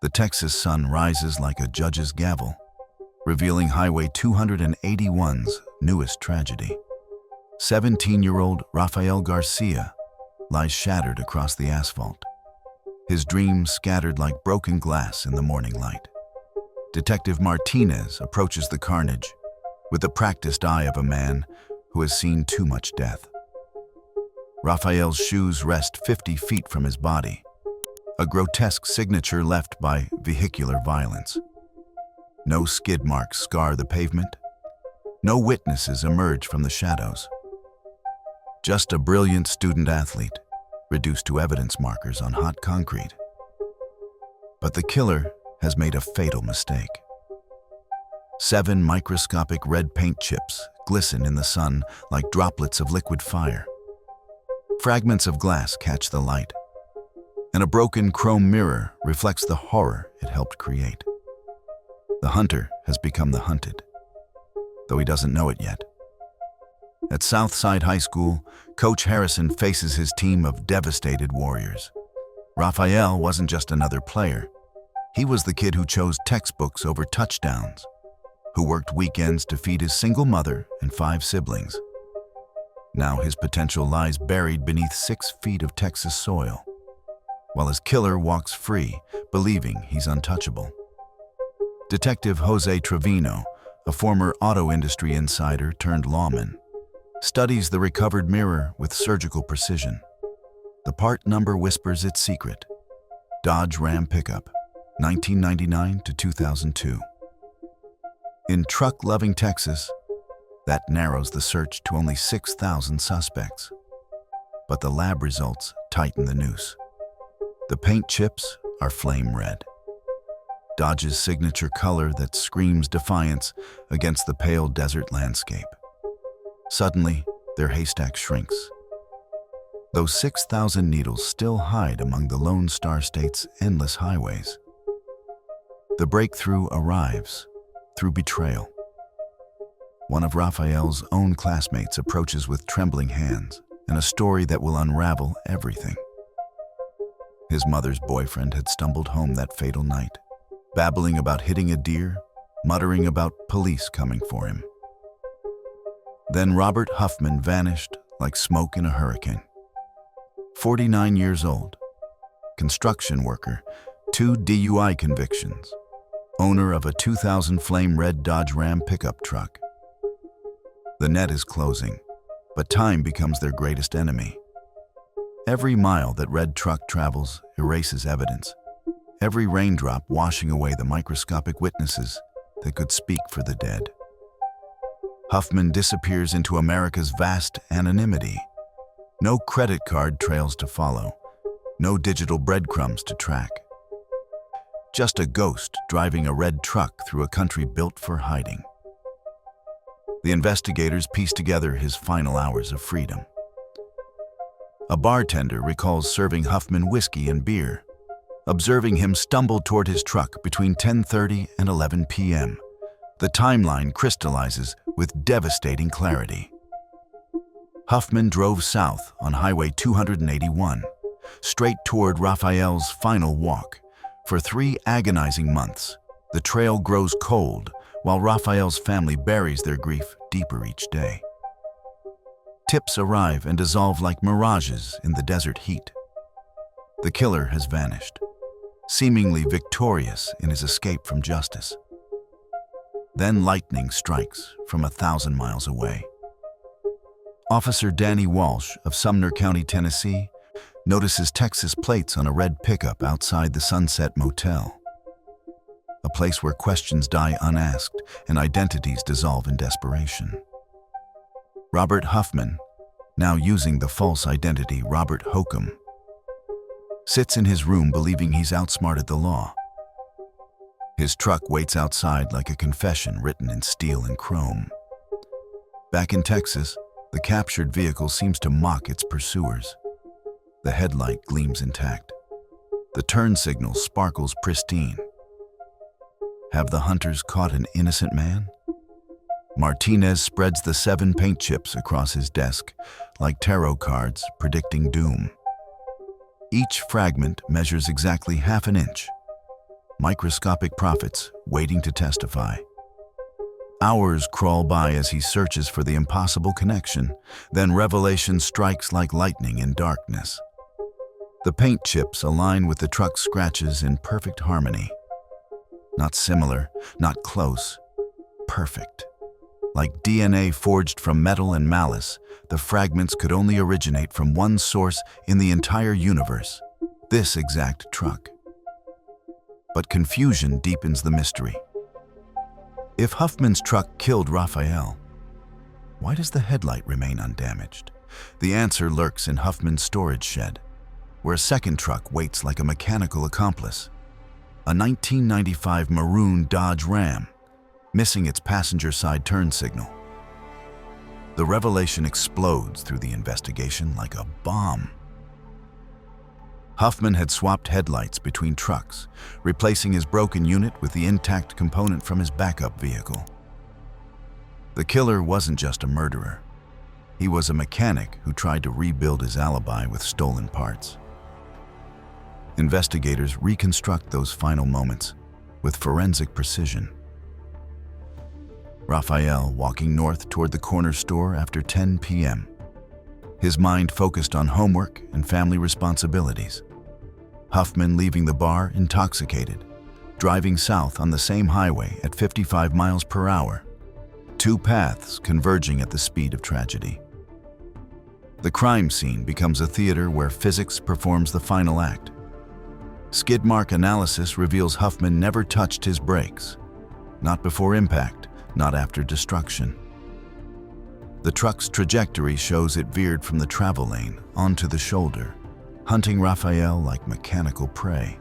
The Texas sun rises like a judge's gavel, revealing Highway 281's newest tragedy. 17-year-old Rafael Garcia lies shattered across the asphalt, his dreams scattered like broken glass in the morning light. Detective Martinez approaches the carnage with the practiced eye of a man who has seen too much death. Rafael's shoes rest 50 feet from his body, a grotesque signature left by vehicular violence. No skid marks scar the pavement. No witnesses emerge from the shadows. Just a brilliant student athlete, reduced to evidence markers on hot concrete. But the killer has made a fatal mistake. 7 microscopic red paint chips glisten in the sun like droplets of liquid fire. Fragments of glass catch the light, and a broken chrome mirror reflects the horror it helped create. The hunter has become the hunted, though he doesn't know it yet. At Southside High School, Coach Harrison faces his team of devastated warriors. Rafael wasn't just another player. He was the kid who chose textbooks over touchdowns, who worked weekends to feed his single mother and 5 siblings. Now his potential lies buried beneath 6 feet of Texas soil, while his killer walks free, believing he's untouchable. Detective Jose Trevino, a former auto industry insider turned lawman, studies the recovered mirror with surgical precision. The part number whispers its secret: Dodge Ram pickup, 1999 to 2002. In truck-loving Texas, that narrows the search to only 6,000 suspects. But the lab results tighten the noose. The paint chips are flame red, Dodge's signature color that screams defiance against the pale desert landscape. Suddenly, their haystack shrinks. Those 6,000 needles still hide among the Lone Star State's endless highways. The breakthrough arrives through betrayal. One of Rafael's own classmates approaches with trembling hands and a story that will unravel everything. His mother's boyfriend had stumbled home that fatal night, babbling about hitting a deer, muttering about police coming for him. Then Robert Huffman vanished like smoke in a hurricane. 49 years old, construction worker, 2 DUI convictions, owner of a 2000 flame red Dodge Ram pickup truck. The net is closing, but time becomes their greatest enemy. Every mile that red truck travels erases evidence, every raindrop washing away the microscopic witnesses that could speak for the dead. Huffman disappears into America's vast anonymity. No credit card trails to follow, no digital breadcrumbs to track. Just a ghost driving a red truck through a country built for hiding. The investigators piece together his final hours of freedom. A bartender recalls serving Huffman whiskey and beer, observing him stumble toward his truck between 10:30 and 11 p.m. The timeline crystallizes with devastating clarity. Huffman drove south on Highway 281, straight toward Rafael's final walk. For 3 agonizing months, the trail grows cold while Rafael's family buries their grief deeper each day. Tips arrive and dissolve like mirages in the desert heat. The killer has vanished, seemingly victorious in his escape from justice. Then lightning strikes from 1,000 miles away. Officer Danny Walsh of Sumner County, Tennessee, notices Texas plates on a red pickup outside the Sunset Motel, a place where questions die unasked and identities dissolve in desperation. Robert Huffman, now using the false identity Robert Hokum, sits in his room believing he's outsmarted the law. His truck waits outside like a confession written in steel and chrome. Back in Texas, the captured vehicle seems to mock its pursuers. The headlight gleams intact. The turn signal sparkles pristine. Have the hunters caught an innocent man? Martinez spreads the 7 paint chips across his desk, like tarot cards predicting doom. Each fragment measures exactly half an inch. microscopic prophets waiting to testify. Hours crawl by as he searches for the impossible connection, then revelation strikes like lightning in darkness. The paint chips align with the truck's scratches in perfect harmony. Not similar, not close, perfect. Like DNA forged from metal and malice, the fragments could only originate from one source in the entire universe, this exact truck. But confusion deepens the mystery. If Huffman's truck killed Rafael, why does the headlight remain undamaged? The answer lurks in Huffman's storage shed, where a second truck waits like a mechanical accomplice. A 1995 maroon Dodge Ram, missing its passenger side turn signal. The revelation explodes through the investigation like a bomb. Huffman had swapped headlights between trucks, replacing his broken unit with the intact component from his backup vehicle. The killer wasn't just a murderer. He was a mechanic who tried to rebuild his alibi with stolen parts. Investigators reconstruct those final moments with forensic precision. Rafael walking north toward the corner store after 10 p.m. His mind focused on homework and family responsibilities. Huffman leaving the bar intoxicated, driving south on the same highway at 55 miles per hour, two paths converging at the speed of tragedy. The crime scene becomes a theater where physics performs the final act. Skid mark analysis reveals Huffman never touched his brakes, not before impact, not after destruction. The truck's trajectory shows it veered from the travel lane onto the shoulder, hunting Rafael like mechanical prey.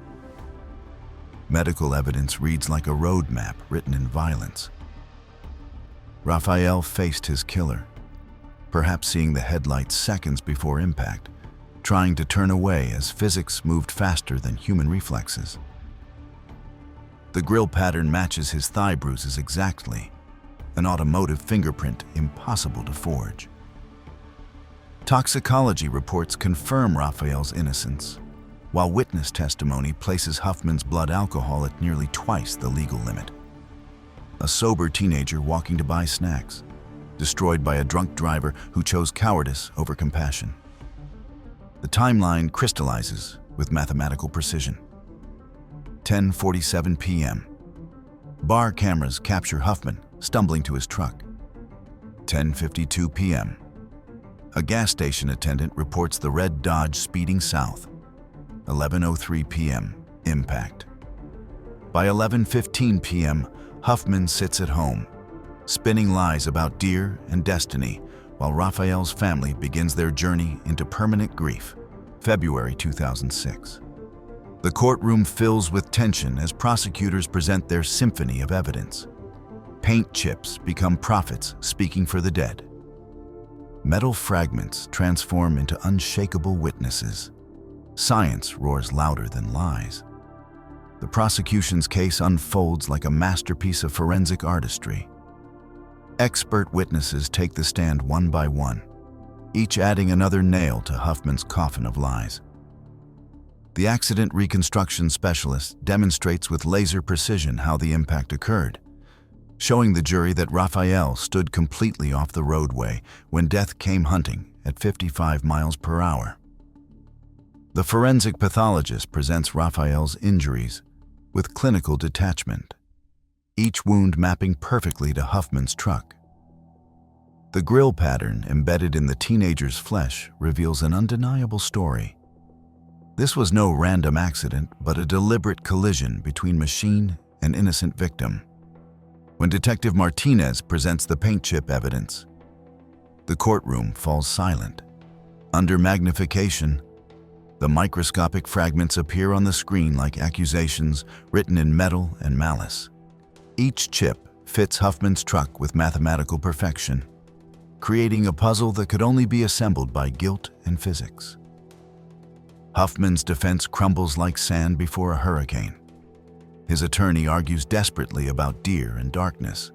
Medical evidence reads like a road map written in violence. Rafael faced his killer, perhaps seeing the headlights seconds before impact, trying to turn away as physics moved faster than human reflexes. The grille pattern matches his thigh bruises exactly, an automotive fingerprint impossible to forge. Toxicology reports confirm Rafael's innocence, while witness testimony places Huffman's blood alcohol at nearly twice the legal limit. A sober teenager walking to buy snacks, destroyed by a drunk driver who chose cowardice over compassion. The timeline crystallizes with mathematical precision. 10:47 p.m. Bar cameras capture Huffman stumbling to his truck. 10:52 p.m. A gas station attendant reports the red Dodge speeding south. 11:03 p.m. Impact. By 11:15 p.m., Huffman sits at home, spinning lies about deer and destiny, while Rafael's family begins their journey into permanent grief. February 2006. The courtroom fills with tension as prosecutors present their symphony of evidence. Paint chips become prophets speaking for the dead. Metal fragments transform into unshakable witnesses. Science roars louder than lies. The prosecution's case unfolds like a masterpiece of forensic artistry. Expert witnesses take the stand one by one, each adding another nail to Huffman's coffin of lies. The accident reconstruction specialist demonstrates with laser precision how the impact occurred, showing the jury that Rafael stood completely off the roadway when death came hunting at 55 miles per hour. The forensic pathologist presents Rafael's injuries with clinical detachment, each wound mapping perfectly to Huffman's truck. The grille pattern embedded in the teenager's flesh reveals an undeniable story. This was no random accident, but a deliberate collision between machine and innocent victim. When Detective Martinez presents the paint chip evidence, the courtroom falls silent. Under magnification, the microscopic fragments appear on the screen like accusations written in metal and malice. Each chip fits Huffman's truck with mathematical perfection, creating a puzzle that could only be assembled by guilt and physics. Huffman's defense crumbles like sand before a hurricane. His attorney argues desperately about deer and darkness,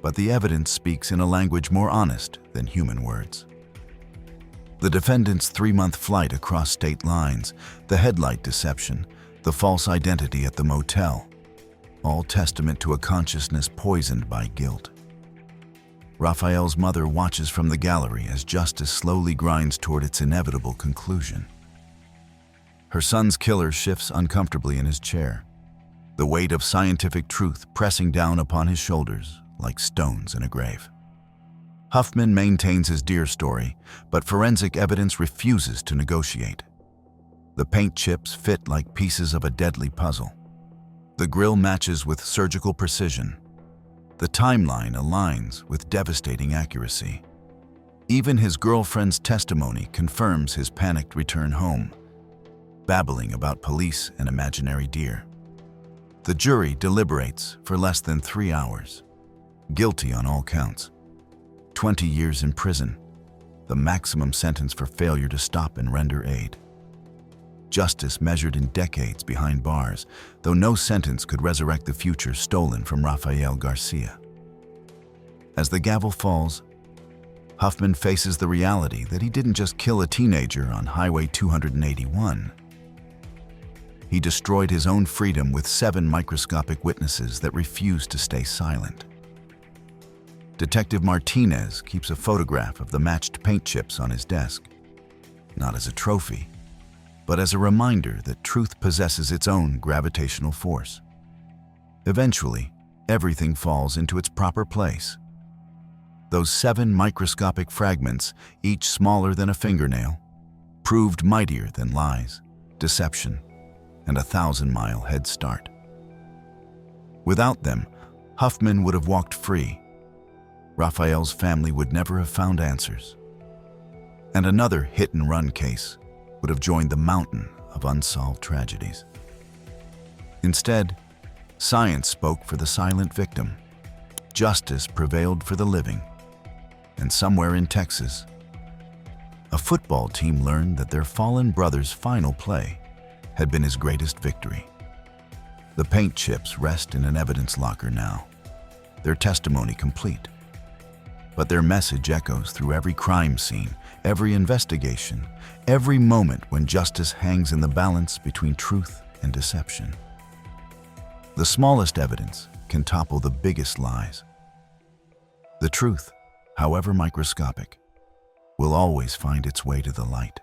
but the evidence speaks in a language more honest than human words. The defendant's 3-month flight across state lines, the headlight deception, the false identity at the motel, all testament to a consciousness poisoned by guilt. Rafael's mother watches from the gallery as justice slowly grinds toward its inevitable conclusion. Her son's killer shifts uncomfortably in his chair, the weight of scientific truth pressing down upon his shoulders like stones in a grave. Huffman maintains his deer story, but forensic evidence refuses to negotiate. The paint chips fit like pieces of a deadly puzzle. The grill matches with surgical precision. The timeline aligns with devastating accuracy. Even his girlfriend's testimony confirms his panicked return home, babbling about police and imaginary deer. The jury deliberates for less than 3 hours. Guilty on all counts. 20 years in prison, the maximum sentence for failure to stop and render aid. Justice measured in decades behind bars, though no sentence could resurrect the future stolen from Rafael Garcia. As the gavel falls, Huffman faces the reality that he didn't just kill a teenager on Highway 281. He destroyed his own freedom with 7 microscopic witnesses that refused to stay silent. Detective Martinez keeps a photograph of the matched paint chips on his desk, not as a trophy, but as a reminder that truth possesses its own gravitational force. Eventually, everything falls into its proper place. Those 7 microscopic fragments, each smaller than a fingernail, proved mightier than lies, deception, and a 1,000-mile head start. Without them, Huffman would have walked free. Rafael's family would never have found answers. And another hit-and-run case would have joined the mountain of unsolved tragedies. Instead, science spoke for the silent victim. Justice prevailed for the living. And somewhere in Texas, a football team learned that their fallen brother's final play had been his greatest victory. The paint chips rest in an evidence locker now, their testimony complete. But their message echoes through every crime scene, every investigation, every moment when justice hangs in the balance between truth and deception. The smallest evidence can topple the biggest lies. The truth, however microscopic, will always find its way to the light.